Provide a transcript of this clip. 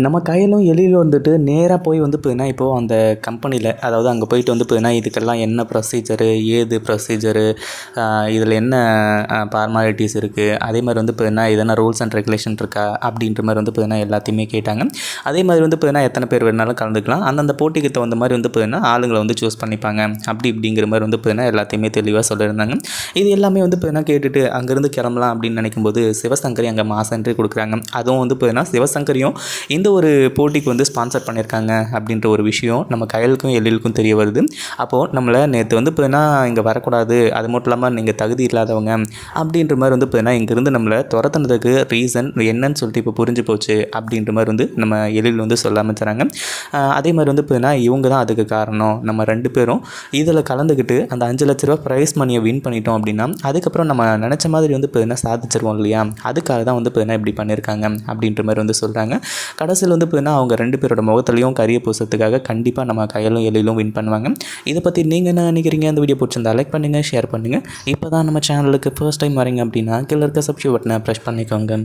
நம்ம கையிலும் எலியிலும் வந்துட்டு நேராக போய் வந்து பார்த்தீங்கன்னா இப்போது அந்த கம்பெனியில் அதாவது அங்கே போயிட்டு வந்து பார்த்தீங்கன்னா இதுக்கெல்லாம் என்ன ப்ரொசீஜரு ஏது ப்ரொசீஜரு இதில் என்ன ஃபார்மாலிட்டிஸ் இருக்குது அதே மாதிரி வந்து பார்த்தீங்கன்னா எதனா ரூல்ஸ் அண்ட் ரெகுலேஷன் இருக்கா அப்படின்ற மாதிரி வந்து பார்த்தீங்கன்னா எல்லாத்தையுமே கேட்டாங்க. அதே மாதிரி வந்து பார்த்தீங்கன்னா எத்தனை பேர் வேணாலும் கலந்துக்கலாம், அந்தந்த போட்டிக்கு தகுந்த மாதிரி வந்து பார்த்தீங்கன்னா ஆளுங்களை வந்து சூஸ் பண்ணிப்பாங்க அப்படி இப்படிங்கிற மாதிரி வந்து பார்த்தீங்கன்னா எல்லாத்தையுமே தெளிவாக சொல்லியிருந்தாங்க. இது எல்லாமே வந்து பார்த்தீங்கன்னா கேட்டுட்டு அங்கேருந்து கிளம்பலாம் அப்படின்னு நினைக்கும்போது சிவசங்கரி அங்கே மாஸ் என்ட்ரி கொடுக்குறாங்க. அதுவும் வந்து பார்த்தீங்கன்னா சிவசங்கரியும் இந்த ஒரு போட்டிக்கு வந்து ஸ்பான்சர் பண்ணியிருக்காங்க அப்படின்ற ஒரு விஷயம் நம்ம கயலுக்கும் எழிலுக்கும் தெரிய வருது. அப்போது நம்மளை நேற்று வந்து பார்த்தீங்கன்னா இங்கே வரக்கூடாது, அது மட்டும் இல்லாமல் நீங்கள் தகுதி இல்லாதவங்க அப்படின்ற மாதிரி வந்து பார்த்தீங்கன்னா இங்கேருந்து நம்மளை துரத்துனதுக்கு ரீசன் என்னன்னு சொல்லிட்டு இப்போ புரிஞ்சு போச்சு அப்படின்ற மாதிரி வந்து நம்ம எழில் வந்து சொல்ல ஆரம்பிச்சுறாங்க. அதே மாதிரி வந்து பார்த்தீங்கன்னா இவங்க தான் அதுக்கு காரணம், நம்ம 2 பேரும் இதில் கலந்துக்கிட்டு அந்த 5 லட்ச ரூபா ப்ரைஸ் மணியை வின் பண்ணிட்டோம் அப்படின்னா அதுக்கப்புறம் நம்ம நினச்ச மாதிரி வந்து பார்த்தீங்கன்னா சாதிச்சிருவோம் இல்லையா, அதுக்காக தான் வந்து பார்த்தீங்கன்னா இப்படி பண்ணியிருக்காங்க அப்படின்ற மாதிரி வந்து சொல்கிறாங்க. கடைசியில் வந்து பார்த்தீங்கன்னா அவங்க 2 பேரோட முகத்துலையும் கரிய பூசத்துக்காக கண்டிப்பாக நம்ம கையிலும் எழிலும் வின் பண்ணுவாங்க. இதை பற்றி நீங்கள் என்ன நினைக்கிறீங்க? இந்த வீடியோ பிடிச்சிருந்தா லைக் பண்ணுங்கள், ஷேர் பண்ணுங்கள். இப்போ தான் நம்ம சேனலுக்கு ஃபர்ஸ்ட் டைம் வரீங்க அப்படின்னா கீழே இருக்க சப்ஸ்கிரைப் பட்டனை ப்ரெஸ் பண்ணிக்கோங்க.